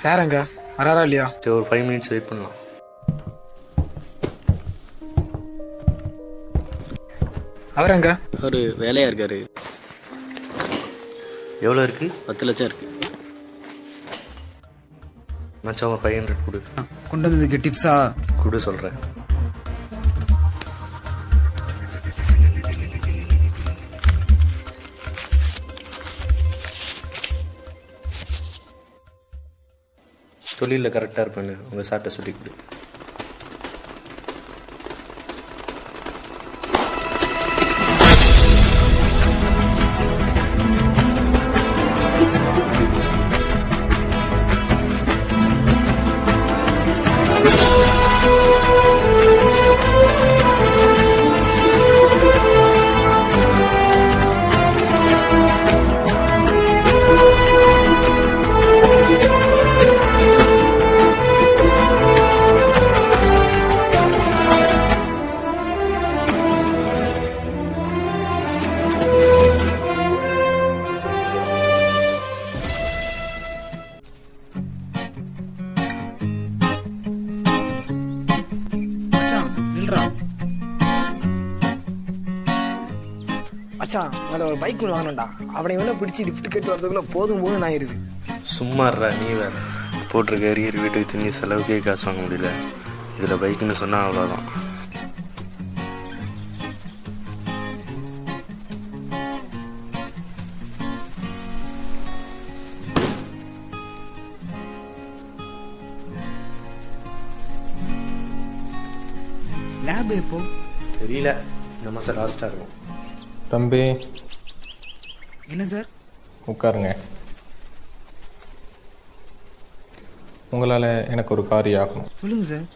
Sir அங்க வராரா இல்லையா? சரி, ஒரு 5 மினிட்ஸ் வெயிட் பண்ணலாம். அவர் அங்க அவர் வேலையாக இருக்கார். எவ்வளோ இருக்குது? 10 லட்சம் இருக்குது. மச்சான் ஒரு 500 கொடு. கொண்டு வந்ததுக்கு டிப்ஸா? கொடு சொல்கிறேன். தொழிலில் கரெக்டாக இருப்பேன்னு உங்கள் சார்ட்ட சொல்லி கொடு. மச்சான் அதில் ஒரு பைக் ஒன்று வாங்கணும்டா. அவனை வேணா பிடிச்சி லிஃப்ட் கேட்டு வரதுக்குள்ள போதும் போதும் ஆயிடுது. சும்மாறா நீ வேற. போட்டிருக்க அரியர் வீட்டுக்கு திண்ணி செலவுக்கே காசு வாங்க முடியல. இதில் பைக்குன்னு சொன்னால் அவ்வளோதான். லேப் எப்போ தெரியல, இந்த மாதம் லாஸ்ட்டாக இருக்கும். தம்பி என்ன சார்? உட்காருங்க. உங்களால் எனக்கு ஒரு காரியம் ஆகணும். சொல்லுங்க சார்.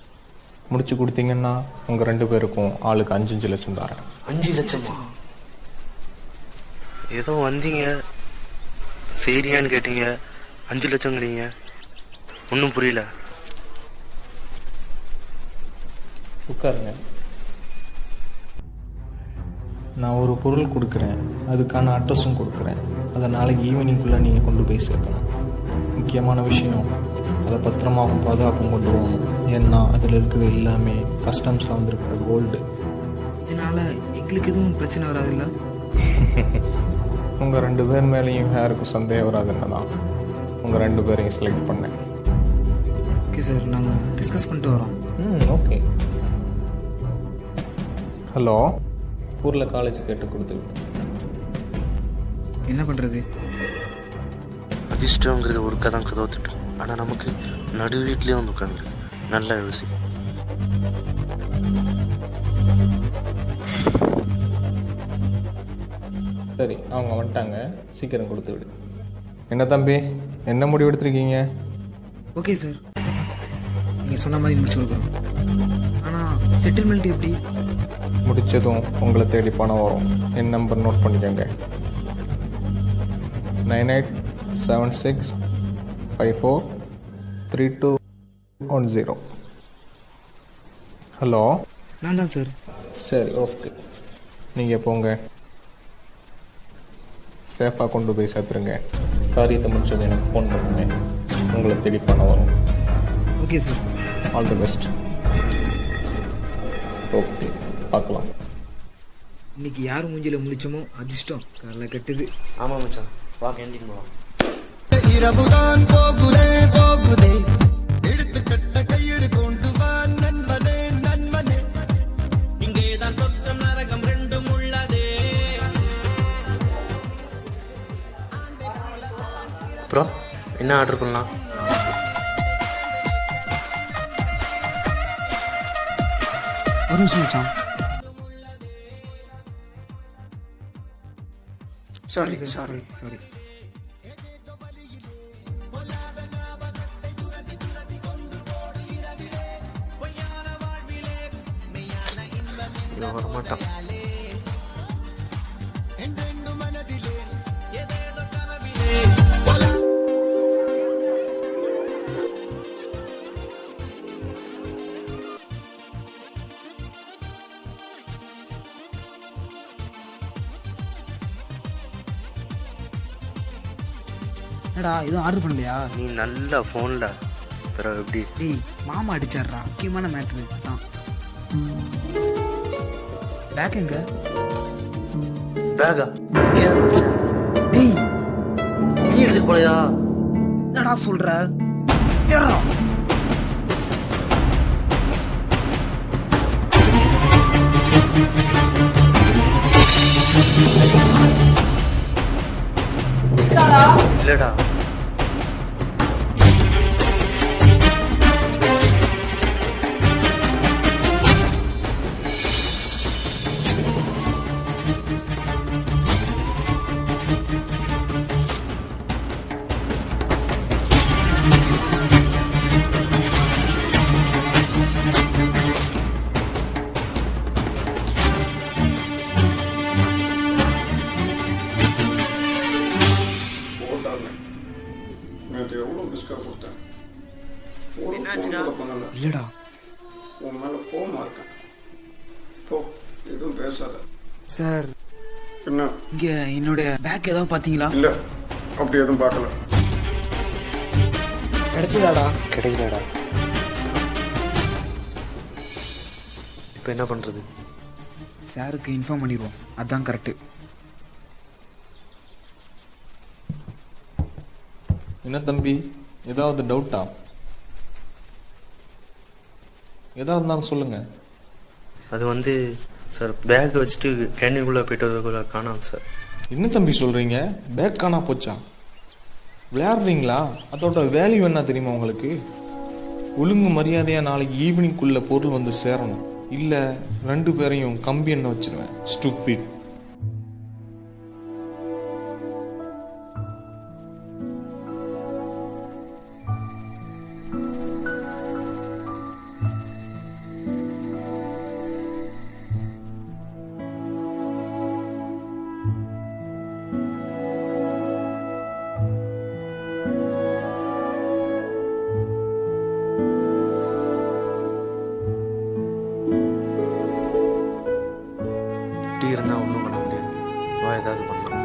முடிச்சு கொடுத்தீங்கன்னா உங்கள் 2 பேருக்கும் ஆளுக்கு 5 லட்சம் தரேன். 5 லட்சமா? ஏதோ வந்தீங்க சரியான்னு கேட்டீங்க, 5 லட்சங்கிறீங்க. ஒன்றும் புரியல. உட்காருங்க. நான் ஒரு பொருள் கொடுக்குறேன், அதுக்கான அட்ரஸும் கொடுக்குறேன். அதை நாளைக்கு ஈவினிங்குள்ளே நீங்கள் கொண்டு போய் சேர்க்கணும். முக்கியமான விஷயம், அதை பத்திரமாகவும் பாதுகாப்பும் கொண்டு போகணும். ஏன்னா அதில் இருக்கிற எல்லாமே கஸ்டம்ஸில் வந்துருக்கிற கோல்டு. இதனால் எங்களுக்கு எதுவும் பிரச்சனை வராதுல்ல? உங்கள் 2 பேர் மேலேயும் யாருக்கும் சந்தேகம் வராதுன்னு தான் உங்கள் 2 பேரையும் செலக்ட் பண்ணேன். ஓகே சார், நாங்கள் டிஸ்கஸ் பண்ணிட்டு வரோம். ஓகே. ஹலோ, ஊரில் காலேஜ் கேட்டு கொடுத்து என்ன பண்ணுறது? அதிர்ஷ்டங்கிறது ஒரு கதான் கதவுத்துட்டோம். ஆனால் நமக்கு நடு வீட்லேயே வந்து உட்காந்து நல்லா யோசி. சரி, அவங்க வந்துட்டாங்க, சீக்கிரம் கொடுத்து விடு. என்ன தம்பி, என்ன முடிவு எடுத்திருக்கீங்க? ஓகே சார், நீங்கள் சொன்ன மாதிரி முடிச்சு கொடுக்குறோம். ஆனால் செட்டில்மெண்ட் எப்படி? முடித்ததும் உங்களை தேடி பணம் வரும். என் நம்பர் நோட் பண்ணிக்கோங்க. 9876543210. ஹலோ, நான் தான் சார். சரி, ஓகே. நீங்கள் போங்க, சேஃபாக கொண்டு போய் சேர்த்துருங்க. காரியத்தை முடிச்சது எனக்கு ஃபோன் பண்ணுங்க. உங்களை தேடி பணம் வரும். Okay sir. All the best. Okay, பார்க்கலாம். இன்னைக்கு யார் மூஞ்சில முழிச்சோமோ அதிர்ஷ்டம் காலைல கட்டுது. ஆமாம் மச்சான், வா கேண்டீன் போகலாம். இரவுதான் போகுதே போகுதே, எடுத்து கட்ட கயிறு கொண்டு வா நண்பனே நண்பனே, இங்கேதான் சொர்க்கம் நரகம் ரெண்டும் உள்ளதே. அப்புறம் என்ன ஆர்டர் பண்ணலாம்? ஒரு நிமிஷம் மச்சான். Sorry sorry sorry. வரமாட்டான். என்னடா எதுவும் ஆர்டர் பண்ணலையா? நீ நல்லா ஃபோனில் பிறகு எப்படி டேய் மாமா அடிச்சாடுறா, முக்கியமான மேட்ரு தான். பேக் எங்க? பேகா டேய் நீ எடுத்துட்டு போலையா? என்னடா சொல்ற? தேடுறா. இல்லடா நேற்று எவ்வளோ டிஸ்கஸ் கொடுத்தேன். இல்லடா உன் மேலே கோவமா இருக்கேன். போ, எதுவும் பேசாத. சார், என்ன? இங்க என்னுடைய பேக் ஏதாவது பாத்தீங்களா? இல்லை, அப்படி எதுவும் பார்க்கல. கிடைச்சதாடா? கிடைக்கலடா. இப்போ என்ன பண்ணுறது? சாருக்கு இன்ஃபார்ம் பண்ணிடுவோம், அதான் கரெக்டு. என்ன தம்பி, ஏதாவது டவுட்டா? எதாக இருந்தாலும் சொல்லுங்கள். அது வந்து சார் பேக் வச்சுட்டு கேண்டீனுக்குள்ளே போயிட்டு வரதுக்குள்ளே காணாம் சார். என்ன தம்பி சொல்கிறீங்க? பேக் காணா போச்சா? விளையாடுறீங்களா? அதோட வேல்யூ என்ன தெரியுமா உங்களுக்கு? ஒழுங்கு மரியாதையாக நாளைக்கு ஈவினிங்குள்ளே பொருள் வந்து சேரணும். இல்லை 2 பேரையும் கம்பி எண்ணெய் வச்சிருவேன். ஸ்டூபிட். இப்படி இருந்தால் ஒன்றும் பண்ண முடியாது. வா ஏதாவது பண்ணலாம்.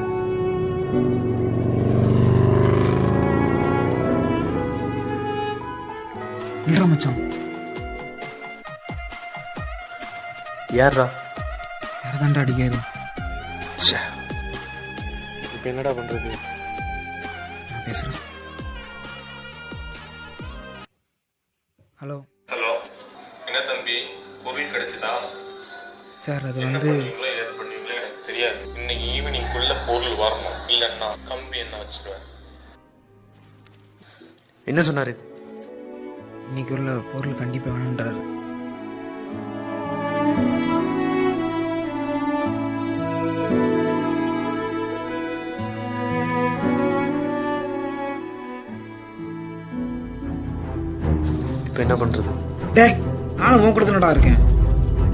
இல்லடா மச்சான். யாரா? யாரதான்டா அடிக்காரு? இப்போ என்னடா பண்ணுறது? நான் பேசுறேன். ஹலோ ஹலோ, என்ன தம்பி, பொருள் கிடைச்சதா? சார், அது என்ன வந்து பண்ணுவீங்களோ ஏது பண்ணுவீங்களோ எனக்கு தெரியாது. இன்னைக்கு ஈவினிங்குள்ள பொருள் வரணும், இல்லைன்னா கம்பி என்ன வச்சிருவேன். என்ன சொன்னார்? இன்னைக்கு உள்ள பொருள் கண்டிப்பாக வேணுன்றாரு. இப்போ என்ன பண்ணுறது? டேய், நானும் உன் கொடுத்துனடா இருக்கேன்.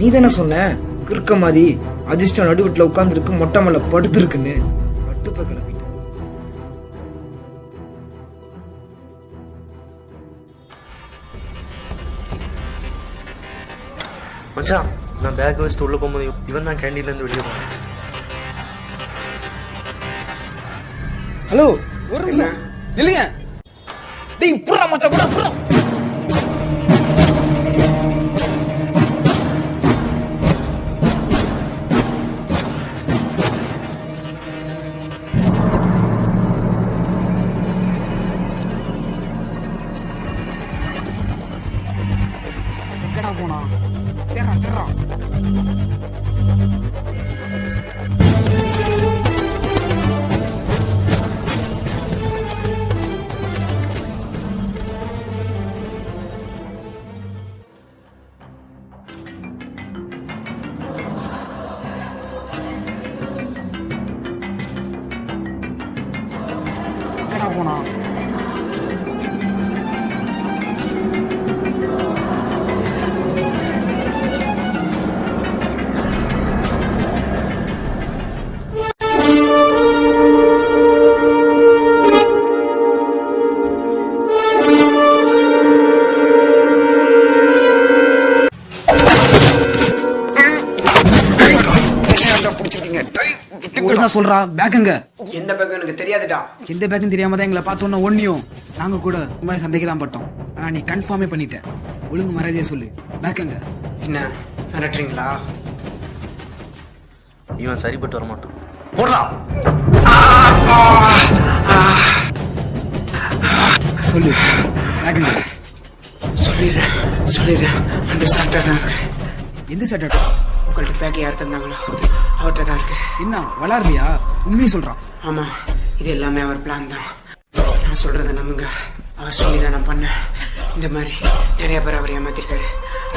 நீ தானே சொன்ன கிறுக்க மாதிரி அதிர்ஷ்டம் நடுவீட்டில் உட்காந்துருக்கு, மொட்டை மேல படுத்துருக்குன்னு. பட்டு போய் கிளம்பிட்டு மச்சான், நான் பேக் வச்சுட்டு உள்ளே போகும்போது இவன் தான் கேண்டீன்லேருந்து வெளியே போனேன். ஹலோ, ஒரு நிமிஷம் இல்லைங்க. டேய் புறா மச்சான், புறா புறா. எங்கடா போனா? தேர்றான் தேர்றான். எங்கடா போனா? ஒழுங்கா சொல்றா, பேக் எங்க? எந்த பேக் எங்களுக்கு தெரியாதுடா. எந்த பேக்கும் தெரியாம தான் எங்களை பார்த்தோன்னா ஒன்னியும் நாங்க கூட உங்களை சந்தேகம் தான் பட்டோம். ஆனா நீ கன்ஃபார்மே பண்ணிட்ட. ஒழுங்கு மரியாதையா சொல்லு, பேக்கங்க. என்ன மிரட்டுறீங்களா? இவன் சரிப்பட்டு வரமாட்டான். போடலாம். சொல்லு, பேக்கங்க. சொல்லிடுறேன். அந்த சாப்பிட்டா தான் இருக்கு. எந்த சட்டை? உங்கள்கிட்ட பேக் யார் தந்தாங்களோ அவர்கிட்ட தான் இருக்கு. என்ன வளரலையா? உண்மையை சொல்றான். ஆமா, இது எல்லாமே அவர் பிளான் தான். நான் சொல்றதை நம்புங்க. அவர் சொல்லி தான் நான் பண்ணேன். இந்த மாதிரி நிறைய பேர் அவர் ஏமாத்திருக்காரு.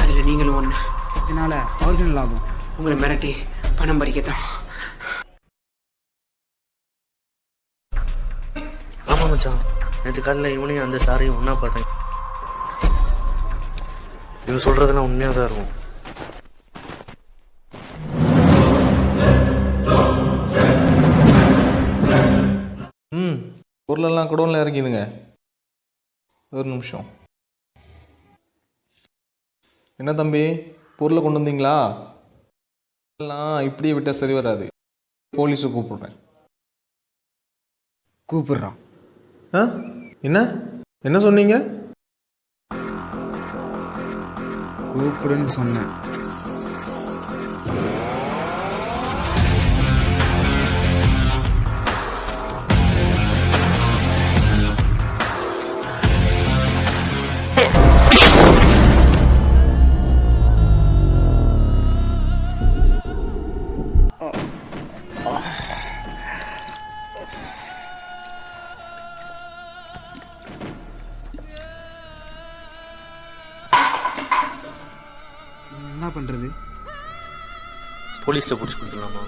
அதுல நீங்களும் ஒண்ணு. இதனால அவருக்கு என்ன லாபம்? உங்களை மிரட்டி பணம் பறிக்கத்தான். ஆமா மச்சான், நேற்று காலையில் இவனையும் அந்த சாரையும் ஒன்றா பார்த்தேன். இவன் சொல்கிறதெல்லாம் உண்மையாக தான் இருக்கும். பொருளெல்லாம் குடோனில் இறக்கிடுங்க. ஒரு நிமிஷம். என்ன தம்பி, பொருளை கொண்டு வந்தீங்களா? எல்லாம் இப்படியே விட்டால் சரி வராது. போலீஸை கூப்பிடுறேன். கூப்பிடுறான். ஆ என்ன என்ன சொன்னீங்க? கூப்பிடுன்னு சொன்னேன். என்ன பண்றது? போலீஸில் பிடிச்சி கொடுத்துடலாமா?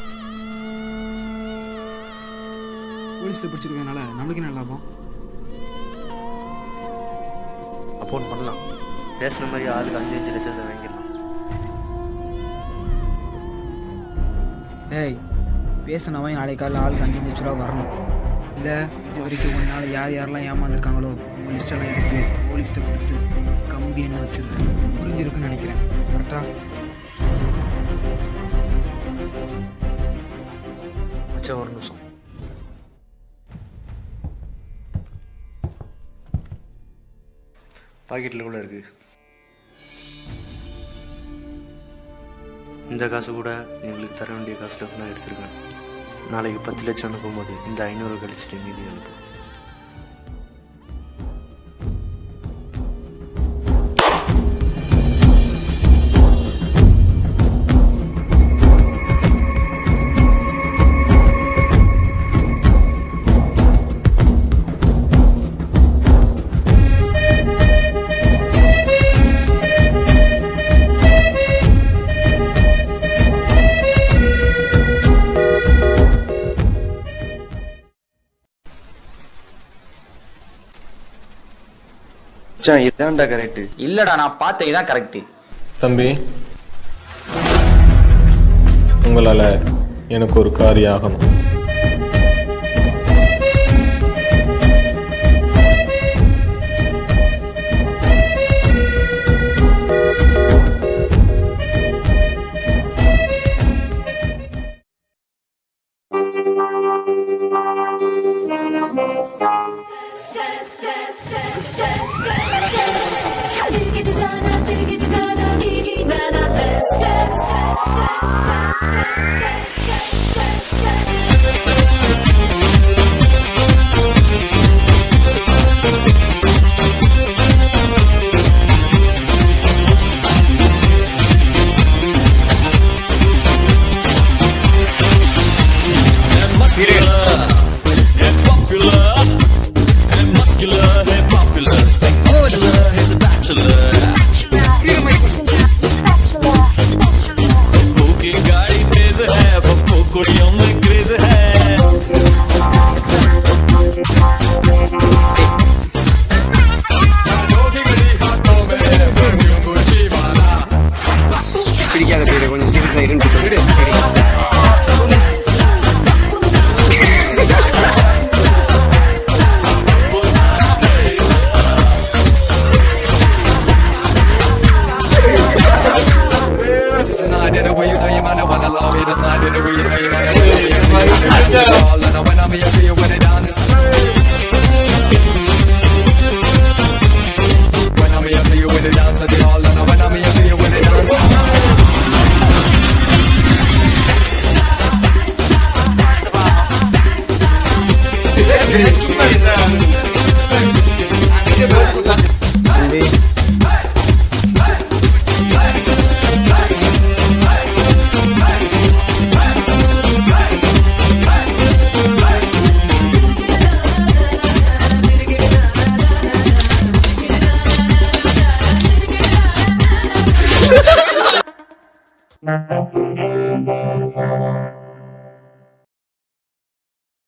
போலீஸ்ல பிடிச்சிருக்கனால நம்மளுக்கு என்ன லாபம்? அப்போ ஒன்று பண்ணலாம். பேசுன மாதிரி ஆளுக்கு 5 லட்சத்தை வாங்கிடலாம். டேய், பேசினவன் நாளைக்கு காலையில் ஆளுக்கு 5 லட்ச ரூபா வரணும். இல்லை இது வரைக்கும் ஒரு நாள் யார் யாரெல்லாம் ஏமாந்துருக்காங்களோ அவங்க லிஸ்டெல்லாம் எடுத்து போலீஸ்கிட்ட கொடுத்து கம்பி என்ன வச்சிருவேன். புரிஞ்சிருக்குன்னு நினைக்கிறேன். கரெக்டா? மச்சான் ஒரு நிமிஷம். பாக்கெட்டில் கூட இருக்கு. இந்த காசு கூட எங்களுக்கு தர வேண்டிய காசுல தான் எடுத்திருக்கேன். நாளைக்கு 10 லட்சம் அனுப்பும்போது இந்த 500 கழிச்சிட்டு மீதி அனுப்பும். இதான்டா கரெக்ட். இல்லடா, நான் பார்த்தேன், இதான் கரெக்ட். தம்பி, உங்களால் எனக்கு ஒரு காரியம் ஆகணும். गाड़ी तेज है, कुड़ियों में क्रेज है. Thank you.